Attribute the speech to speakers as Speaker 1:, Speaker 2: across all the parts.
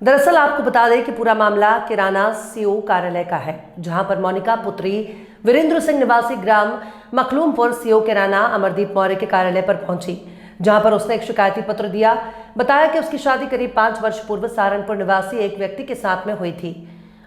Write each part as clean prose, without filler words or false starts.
Speaker 1: दरअसल आपको बता दें कि पूरा मामला किराना सीओ कार्यालय का है, जहां पर मोनिका पुत्री वीरेंद्र सिंह निवासी ग्राम मखलूमपुर सीओ किराना अमरदीप मौर्य के कार्यालय पर पहुंची, जहां पर उसने एक शिकायती पत्र दिया। बताया कि उसकी शादी करीब 5 वर्ष पूर्व सहारनपुर निवासी एक व्यक्ति के साथ में हुई थी।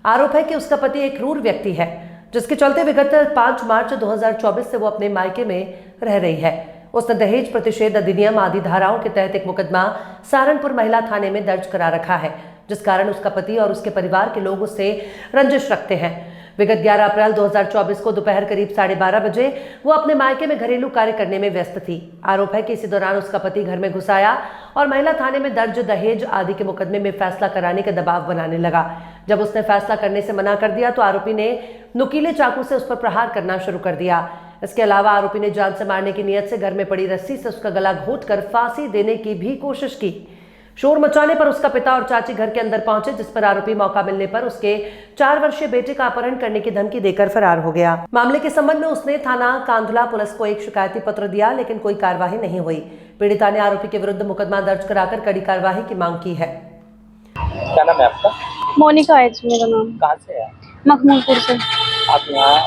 Speaker 1: आरोप है कि उसका पति एक क्रूर व्यक्ति है, जिसके चलते विगत 5 मार्च 2024 से वो अपने मायके में रह रही है। उसने दहेज प्रतिषेध अधिनियम आदि धाराओं के तहत एक मुकदमा सहारनपुर महिला थाने में दर्ज करा रखा है, जिस कारण उसका पति और उसके परिवार के लोग उससे रंजिश रखते हैं। विगत 11 अप्रैल 2024 को दोपहर करीब 12:30 बजे वो अपने मायके में घरेलू कार्य करने में व्यस्त थी। आरोप है कि इसी दौरान उसका पति घर में घुस आया और महिला थाने में दर्ज दहेज आदि के मुकदमे में फैसला कराने का दबाव बनाने लगा। जब उसने फैसला करने से मना कर दिया तो आरोपी ने नुकीले चाकू से उस पर प्रहार करना शुरू कर दिया। इसके अलावा आरोपी ने जान से मारने की नीयत से घर में पड़ी रस्सी से उसका गला घोंटकर फांसी देने की भी कोशिश की। शोर मचाने पर उसका पिता और चाची घर के अंदर पहुंचे, जिस पर आरोपी मौका मिलने पर उसके 4 वर्षीय बेटे का अपहरण करने की धमकी देकर फरार हो गया। मामले के संबंध में उसने थाना कांधला पुलिस को एक शिकायती पत्र दिया, लेकिन कोई कार्रवाई नहीं हुई। पीड़िता ने आरोपी के विरुद्ध मुकदमा दर्ज कराकर कड़ी कार्रवाई की मांग की है।
Speaker 2: क्या नाम है आपका?
Speaker 3: मोनिका है जी मेरा नाम।
Speaker 2: कहाँ से है?
Speaker 3: मखमूलपुर से।
Speaker 2: आप यहाँ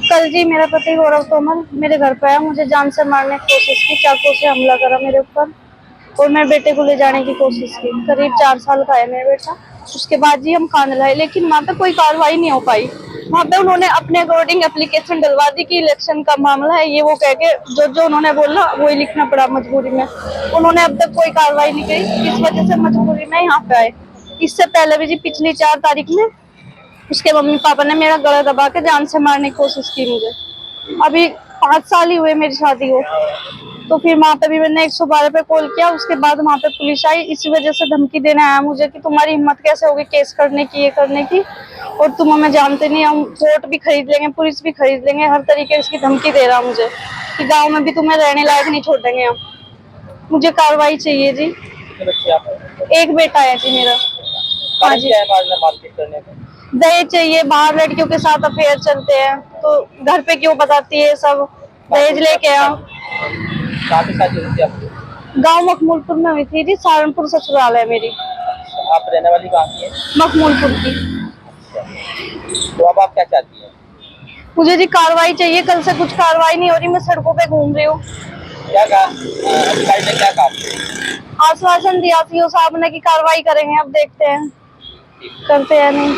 Speaker 3: कल जी मेरा पति गौरव तोमर मेरे घर पे आया, मुझे जान से मारने की कोशिश की, चाकू से हमला करा मेरे ऊपर और मेरे बेटे को ले जाने की कोशिश की। करीब 4 साल का है मेरा बेटा। उसके बाद जी हम कांधला है, लेकिन वहाँ पे कोई कार्रवाई नहीं हो पाई। वहाँ पे उन्होंने अपने अकॉर्डिंग एप्लीकेशन डलवा दी कि इलेक्शन का मामला है, ये वो कह के जो उन्होंने बोला वही लिखना पड़ा मजबूरी में। उन्होंने अब तक कोई कार्रवाई नहीं की, इस वजह से मजबूरी में यहाँ पे आए। इससे पहले भी जी पिछली 4 तारीख में उसके मम्मी पापा ने मेरा गला दबा के जान से मारने की कोशिश की मुझे। अभी 5 साल ही हुए मेरी शादी को। तो फिर वहाँ पे भी मैंने 112 पे कॉल किया, उसके बाद वहाँ पे पुलिस आई। इसी वजह से धमकी देने आया मुझे कि तुम्हारी हिम्मत कैसे होगी केस करने की, ये करने की, और तुम हमें जानते नहीं, हम वोट भी खरीद लेंगे, पुलिस भी खरीद लेंगे, हर तरीके की धमकी दे रहा मुझे कि गाँव में भी तुम्हें रहने लायक नहीं छोड़ेंगे हम। मुझे कार्रवाई चाहिए जी। एक बेटा है जी मेरा। हाँ जी। दहेज चाहिए, बाहर लड़कियों के साथ अफेयर चलते हैं तो घर पे क्यों बताती है सब, दहेज लेके आओ। गांव मखमूलपुर में हुई थी जी, सहारनपुर ससुराल है मेरी।
Speaker 2: आप रहने वाली कहाँ की है?
Speaker 3: मखमूलपुर की।
Speaker 2: तो अब आप क्या चाहती हैं?
Speaker 3: मुझे जी कार्रवाई चाहिए, कल से कुछ कार्रवाई नहीं हो रही, मैं सड़कों पे घूम रही हूँ।
Speaker 2: क्या कहा अधिकारी ने, क्या कहा?
Speaker 3: आश्वासन दिया सीओ साहब ने कि कार्रवाई करेंगे, अब देखते हैं करते हैं नहीं।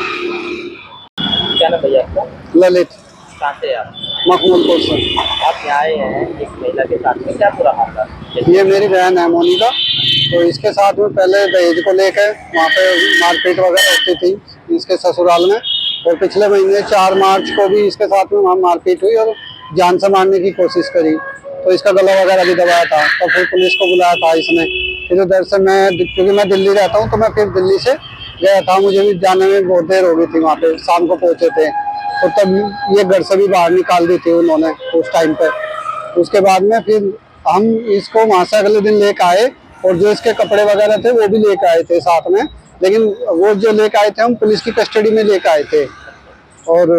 Speaker 2: क्या नाम भैया आपका?
Speaker 4: ललित।
Speaker 2: कहाँ से आप?
Speaker 4: मखमूलपुर से।
Speaker 2: आप यहाँ आए हैं एक महिला के साथ में, क्या पूरा मामला?
Speaker 4: ये मेरी बहन है मोनिका, तो इसके साथ में पहले दहेज को लेकर वहाँ पे मारपीट वगैरह होती थी इसके ससुराल में, और पिछले महीने 4 मार्च को भी इसके साथ में वहाँ मारपीट हुई और जान से मारने की कोशिश करी, तो इसका गला वगैरह भी दबाया था। तो फिर पुलिस को बुलाया था इसने। फिर उधर से क्योंकि मैं दिल्ली रहता हूँ, तो मैं फिर दिल्ली से गया था, मुझे भी जाने में बहुत देर हो गई थी। वहाँ पे शाम को पहुंचे थे, तो तब ये घर से भी बाहर निकाल दी थी उन्होंने उस टाइम पे। उसके बाद में फिर हम इसको वहाँ से अगले दिन लेकर आए, और जो इसके कपड़े वगैरह थे वो भी लेकर आए थे साथ में, लेकिन वो जो लेकर आए थे हम पुलिस की कस्टडी में लेकर आए थे। और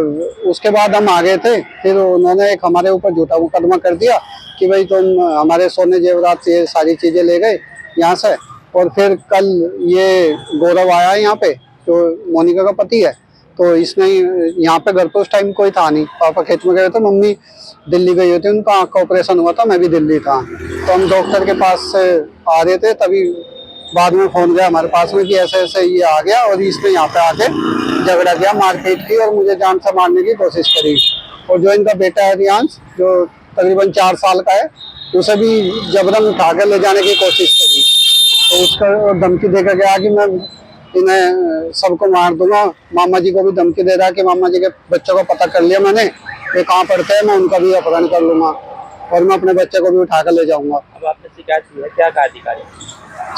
Speaker 4: उसके बाद हम आ गए थे, फिर उन्होंने एक हमारे ऊपर झूठा मुकदमा कर दिया कि भाई तुम हमारे सोने जेवरात ये सारी चीज़ें ले गए यहाँ से। और फिर कल ये गौरव आया यहाँ पे, जो मोनिका का पति है, तो इसने यहाँ पे घर पे उस टाइम कोई था नहीं, पापा खेत में गए थे, मम्मी दिल्ली गई हुई थी, उनका आँख का ऑपरेशन हुआ था, मैं भी दिल्ली था। तो हम डॉक्टर के पास से आ रहे थे, तभी बाद में फोन गया हमारे पास में कि ऐसे ऐसे ये आ गया, और इसने यहाँ पे आके झगड़ा किया, मारपीट की और मुझे जान से मारने की कोशिश करी। और जो इनका बेटा है रियांश, जो तकरीबन 4 साल का है, उसे भी जबरन उठा कर ले जाने की कोशिश करी, तो उसका धमकी देकर गया कि मैं इन्हें सबको मार दूंगा। मामा जी को भी धमकी दे रहा है कि मामा जी के बच्चों को पता कर लिया मैंने, ये कहाँ पढ़ते हैं, मैं उनका भी अपहरण कर लूंगा और मैं अपने बच्चे को भी उठा कर ले जाऊंगा।
Speaker 2: अब आपने शिकायत की है, क्या कहा अधिकारी?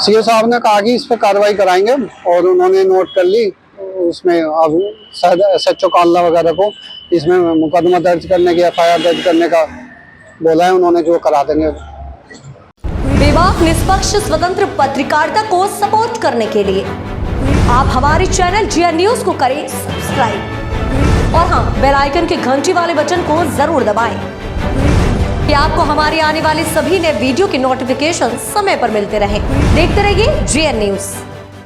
Speaker 4: सीओ साहब ने कहा कि इस पर कार्रवाई कराएंगे, और उन्होंने नोट कर ली। उसमें अब शायद SHO कांधला वगैरह को इसमें मुकदमा दर्ज करने की, FIR दर्ज करने का बोला है उन्होंने, जो करा देंगे।
Speaker 5: बेबाक निष्पक्ष स्वतंत्र पत्रकारिता को सपोर्ट करने के लिए आप हमारे चैनल GR न्यूज को करें सब्सक्राइब, और हाँ, बेल आइकन के घंटी वाले बटन को जरूर दबाएं। कि आपको हमारी आने वाली सभी नए वीडियो की नोटिफिकेशन समय पर मिलते रहे। देखते रहिए GN न्यूज।